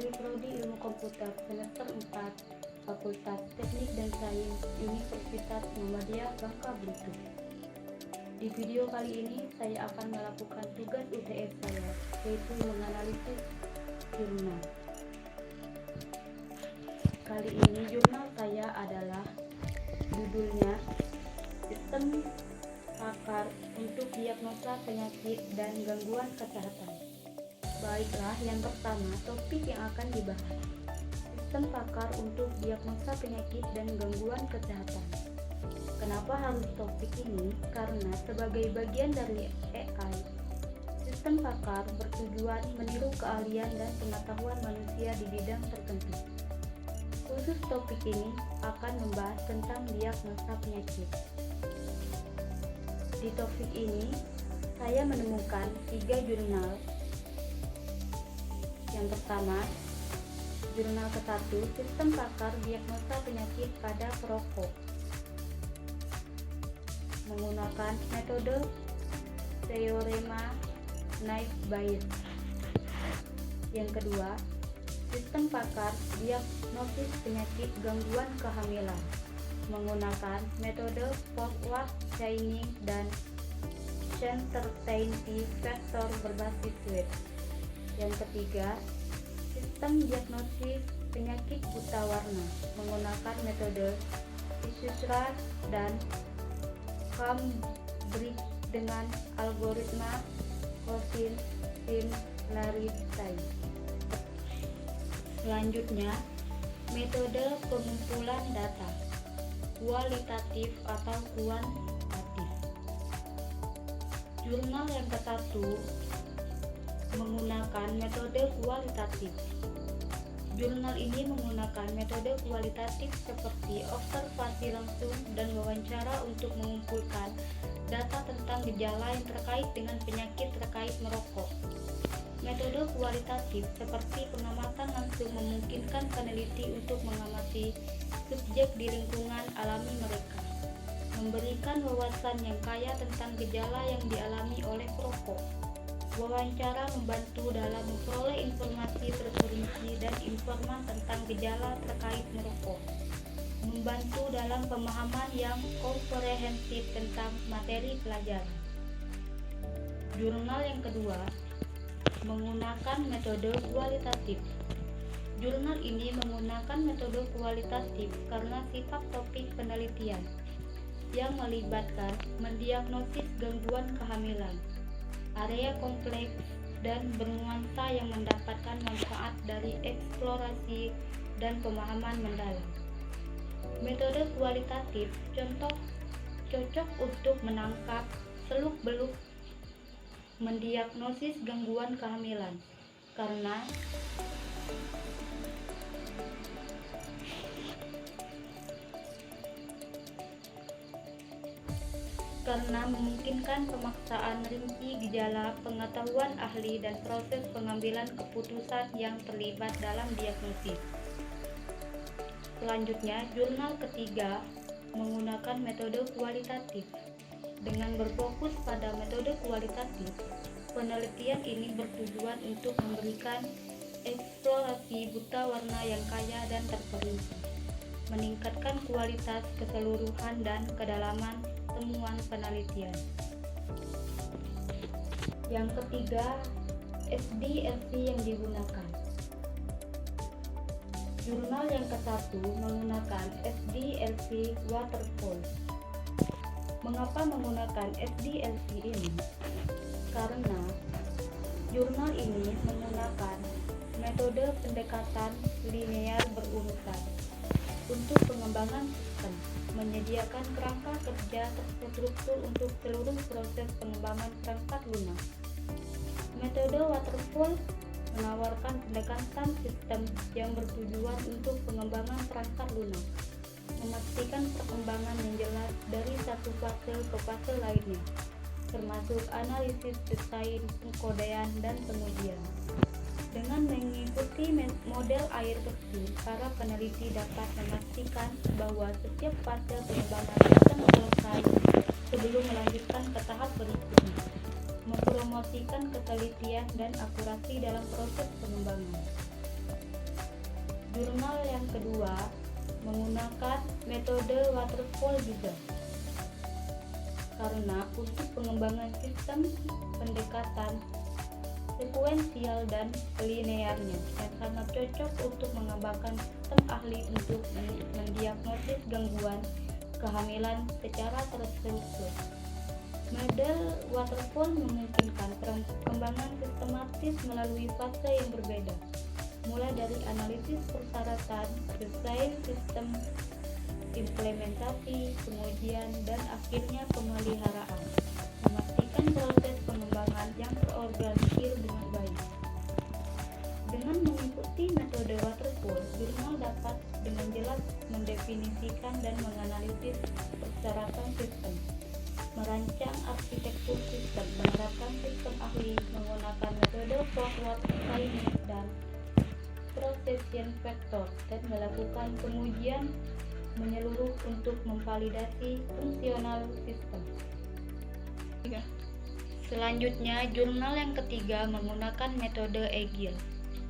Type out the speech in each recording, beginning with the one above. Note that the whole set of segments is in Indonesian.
dari Prodi Ilmu Komputer semester 4 Fakultas Teknik dan Sains Universitas Muhammadiyah Bangka Belitung. Di video kali ini saya akan melakukan tugas UTS saya, yaitu menganalisis jurnal. Kali ini jurnal saya adalah judulnya Sistem Pakar untuk Diagnosa Penyakit dan Gangguan Kesehatan. Baiklah, yang pertama topik yang akan dibahas. Sistem pakar untuk diagnosa penyakit dan gangguan kesehatan. Kenapa harus topik ini? Karena sebagai bagian dari AI, sistem pakar bertujuan meniru keahlian dan pengetahuan manusia di bidang tertentu. Khusus topik ini akan membahas tentang diagnosa penyakit. Di topik ini, saya menemukan 3 jurnal. Yang pertama, jurnal ke-1, Sistem Pakar Diagnosa Penyakit pada Perokok, menggunakan metode teorema Naik-Bayes. Yang kedua, Sistem Pakar Diagnosis Penyakit Gangguan Kehamilan, menggunakan metode forward chaining dan uncertainty factor berbasis web. Yang ketiga, Sistem Diagnosis Penyakit Buta Warna, menggunakan metode Isushra dan Cambridge dengan algoritma Gaussian similarity. Selanjutnya, metode pengumpulan data, kualitatif atau kuantitatif. Jurnal yang ke-1 menggunakan metode kualitatif. Jurnal ini menggunakan metode kualitatif seperti observasi langsung dan wawancara untuk mengumpulkan data tentang gejala yang terkait dengan penyakit terkait merokok. Metode kualitatif seperti pengamatan langsung memungkinkan peneliti untuk mengamati subjek di lingkungan alami mereka, memberikan wawasan yang kaya tentang gejala yang dialami oleh perokok. Wawancara membantu dalam memperoleh informasi terperinci dan informan tentang gejala terkait merokok, membantu dalam pemahaman yang komprehensif tentang materi pelajaran. Jurnal yang kedua menggunakan metode kualitatif. Jurnal ini menggunakan metode kualitatif karena sifat topik penelitian yang melibatkan mendiagnosis gangguan kehamilan, area kompleks dan bernuansa yang mendapatkan manfaat dari eksplorasi dan pemahaman mendalam. Metode kualitatif cocok untuk menangkap seluk-beluk mendiagnosis gangguan kehamilan karena memungkinkan pemaksaan rinci gejala, pengetahuan ahli, dan proses pengambilan keputusan yang terlibat dalam diagnosis. Selanjutnya, jurnal ketiga menggunakan metode kualitatif. Dengan berfokus pada metode kualitatif, penelitian ini bertujuan untuk memberikan eksplorasi buta warna yang kaya dan terperinci, meningkatkan kualitas keseluruhan dan kedalaman temuan penelitian. Yang ketiga, SDLC yang digunakan. Jurnal yang ke-1 menggunakan SDLC waterfall. Mengapa menggunakan SDLC ini? Karena jurnal ini menggunakan metode pendekatan linear berurutan untuk pengembangan sistem, menyediakan kerangka kerja terstruktur untuk seluruh proses pengembangan perangkat lunak. Metode waterfall menawarkan pendekatan sistem yang bertujuan untuk pengembangan perangkat lunak, memastikan perkembangan yang jelas dari satu fase ke fase lainnya, termasuk analisis desain, pengkodean, dan pengujian. Dengan mengikuti model air bersih, para peneliti dapat memastikan bahwa setiap fase pengembangan sistem selesai sebelum melanjutkan ke tahap berikutnya, mempromosikan ketelitian dan akurasi dalam proses pengembangan. Jurnal yang kedua menggunakan metode waterfall juga, karena untuk pengembangan sistem pendekatan sekuensial dan linearnya yang sangat cocok untuk mengembangkan sistem ahli untuk mendiagnosis gangguan kehamilan secara terstruktur. Model waterfall memungkinkan perkembangan sistematis melalui fase yang berbeda, mulai dari analisis persyaratan, desain sistem, implementasi, pengujian, dan akhirnya pemeliharaan, memastikan proses pengembangan yang terorganisir dengan baik. Dengan mengikuti metode waterfall, jurnal dapat dengan jelas mendefinisikan dan menganalisis persyaratan sistem, merancang arsitektur sistem, menerapkan sistem ahli menggunakan metode forward chaining dan precession vector, dan melakukan pengujian menyeluruh untuk memvalidasi fungsional sistem. Selanjutnya, jurnal yang ketiga menggunakan metode Agile.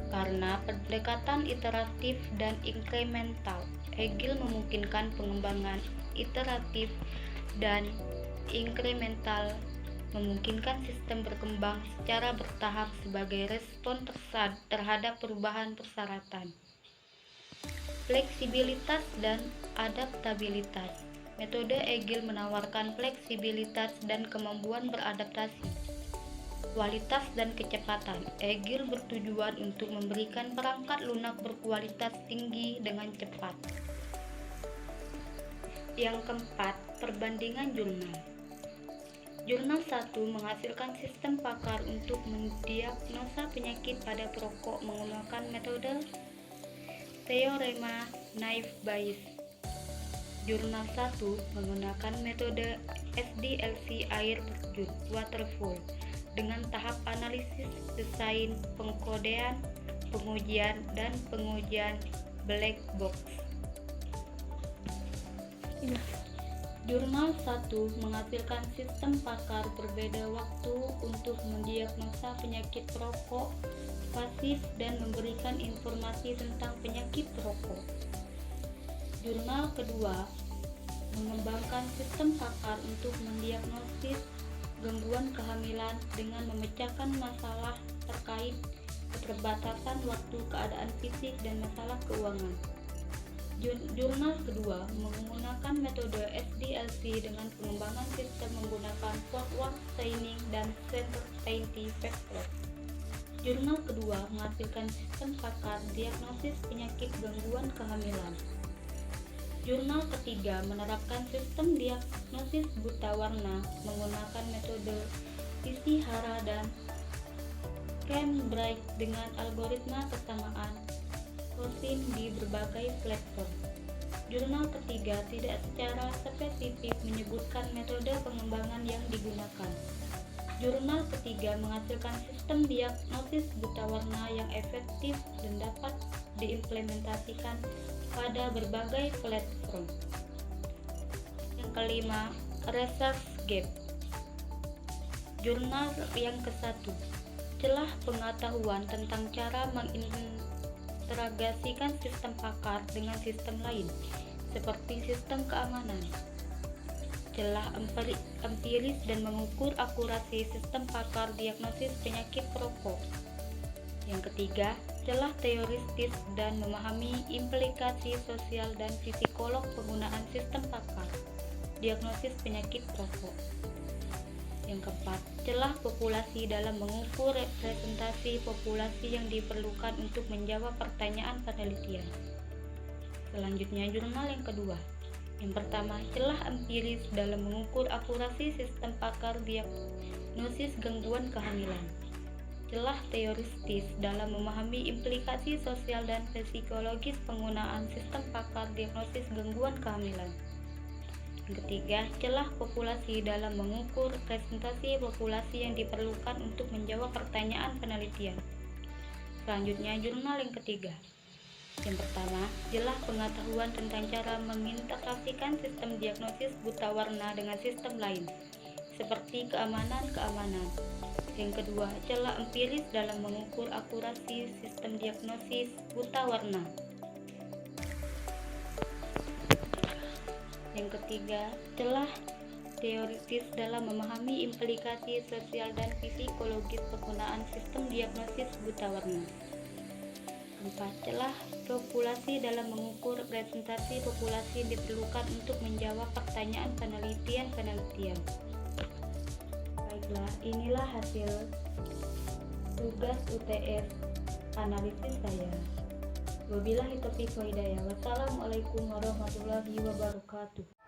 Karena pendekatan iteratif dan inkremental, Agile memungkinkan pengembangan iteratif dan inkremental, memungkinkan sistem berkembang secara bertahap sebagai respon terhadap perubahan persyaratan. Fleksibilitas dan adaptabilitas. Metode Agile menawarkan fleksibilitas dan kemampuan beradaptasi. Kualitas dan kecepatan. Agile bertujuan untuk memberikan perangkat lunak berkualitas tinggi dengan cepat. Yang keempat, perbandingan jurnal. Jurnal 1 menghasilkan sistem pakar untuk mendiagnosa penyakit pada perokok menggunakan metode teorema Naive Bayes. Jurnal 1 menggunakan metode SDLC air terjun waterfall dengan tahap analisis, desain, pengkodean, pengujian, dan pengujian black box. Jurnal 1 menghasilkan sistem pakar berbeda waktu untuk mendiagnosa penyakit perokok pasif dan memberikan informasi tentang penyakit perokok. Jurnal kedua mengembangkan sistem pakar untuk mendiagnosis gangguan kehamilan dengan memecahkan masalah terkait keterbatasan waktu, keadaan fisik, dan masalah keuangan. Jurnal kedua menggunakan metode SDLC dengan pengembangan sistem menggunakan forward chaining dan certainty vector. Jurnal kedua menghasilkan sistem pakar diagnosis penyakit gangguan kehamilan. Jurnal ketiga menerapkan sistem diagnosis buta warna menggunakan metode Ishihara dan Cambridge dengan algoritma kesamaan Cosine di berbagai platform. Jurnal ketiga tidak secara spesifik menyebutkan metode pengembangan yang digunakan. Jurnal ketiga menghasilkan sistem diagnosis buta warna yang efektif dan dapat diimplementasikan pada berbagai platform. Yang kelima, research gap. Jurnal yang ke-1, celah pengetahuan tentang cara mengintegrasikan sistem pakar dengan sistem lain, seperti sistem keamanan. Celah empiris dan mengukur akurasi sistem pakar diagnosis penyakit perokok. Yang ketiga, celah teoristis dan memahami implikasi sosial dan psikolog penggunaan sistem pakar diagnosis penyakit perokok. Yang keempat, celah populasi dalam mengukur representasi populasi yang diperlukan untuk menjawab pertanyaan penelitian. Selanjutnya, jurnal yang kedua. Yang pertama, celah empiris dalam mengukur akurasi sistem pakar diagnosis gangguan kehamilan. Celah teoristis dalam memahami implikasi sosial dan psikologis penggunaan sistem pakar diagnosis gangguan kehamilan. Yang ketiga, celah populasi dalam mengukur representasi populasi yang diperlukan untuk menjawab pertanyaan penelitian. Selanjutnya, jurnal yang ketiga. Yang pertama, celah pengetahuan tentang cara mengintegrasikan sistem diagnosis buta warna dengan sistem lain, seperti keamanan. Yang kedua, celah empiris dalam mengukur akurasi sistem diagnosis buta warna. ketiga, celah teoritis dalam memahami implikasi sosial dan psikologis penggunaan sistem diagnosis buta warna. 4. Celah populasi dalam mengukur presentasi populasi yang diperlukan untuk menjawab pertanyaan penelitian. Baiklah, inilah hasil tugas UTS analisis saya. Wabillahi taufiq wa hidayah. Wassalamualaikum warahmatullahi wabarakatuh.